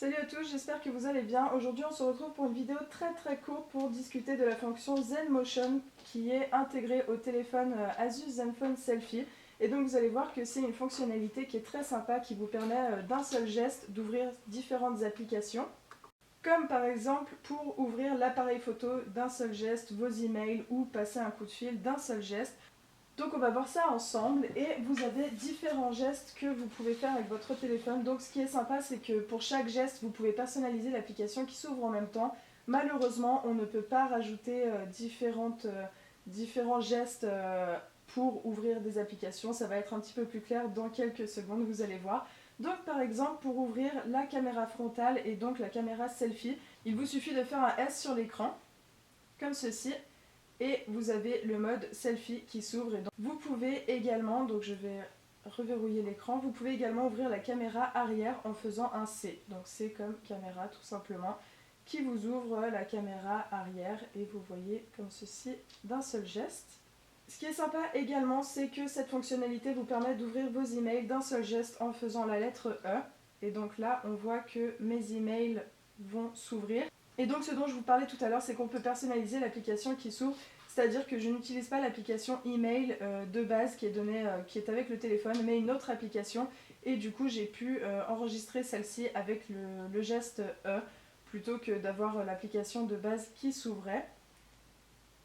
Salut à tous, j'espère que vous allez bien. Aujourd'hui on se retrouve pour une vidéo très courte pour discuter de la fonction ZenMotion qui est intégrée au téléphone Asus ZenFone Selfie. Et donc vous allez voir que c'est une fonctionnalité qui est très sympa qui vous permet d'un seul geste d'ouvrir différentes applications. Comme par exemple pour ouvrir l'appareil photo d'un seul geste, vos emails ou passer un coup de fil d'un seul geste. Donc on va voir ça ensemble et vous avez différents gestes que vous pouvez faire avec votre téléphone. Donc ce qui est sympa, c'est que pour chaque geste vous pouvez personnaliser l'application qui s'ouvre en même temps. Malheureusement on ne peut pas rajouter différents gestes pour ouvrir des applications. Ça va être un petit peu plus clair dans quelques secondes, vous allez voir. Donc par exemple pour ouvrir la caméra frontale et donc la caméra selfie, il vous suffit de faire un S sur l'écran comme ceci. Et vous avez le mode selfie qui s'ouvre. Et donc vous pouvez également, donc je vais reverrouiller l'écran, vous pouvez également ouvrir la caméra arrière en faisant un C. Donc c'est comme caméra tout simplement, qui vous ouvre la caméra arrière et vous voyez comme ceci d'un seul geste. Ce qui est sympa également, c'est que cette fonctionnalité vous permet d'ouvrir vos emails d'un seul geste en faisant la lettre E. Et donc là, on voit que mes emails vont s'ouvrir. Et donc ce dont je vous parlais tout à l'heure, c'est qu'on peut personnaliser l'application qui s'ouvre, c'est-à-dire que je n'utilise pas l'application email de base qui est avec le téléphone, mais une autre application. Et du coup, j'ai pu enregistrer celle-ci avec le geste E, plutôt que d'avoir l'application de base qui s'ouvrait.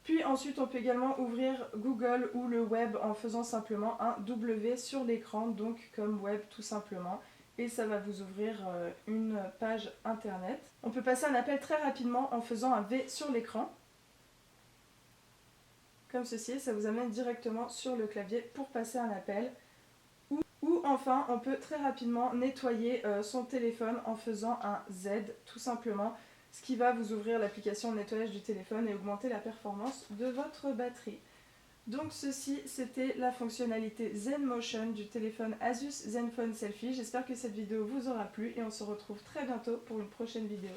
Puis ensuite, on peut également ouvrir Google ou le web en faisant simplement un W sur l'écran, donc comme web tout simplement. Et ça va vous ouvrir une page internet. On peut passer un appel très rapidement en faisant un V sur l'écran. Comme ceci, ça vous amène directement sur le clavier pour passer un appel. Ou enfin, on peut très rapidement nettoyer son téléphone en faisant un Z tout simplement, ce qui va vous ouvrir l'application de nettoyage du téléphone et augmenter la performance de votre batterie. Donc ceci, c'était la fonctionnalité ZenMotion du téléphone Asus ZenFone Selfie. J'espère que cette vidéo vous aura plu et on se retrouve très bientôt pour une prochaine vidéo.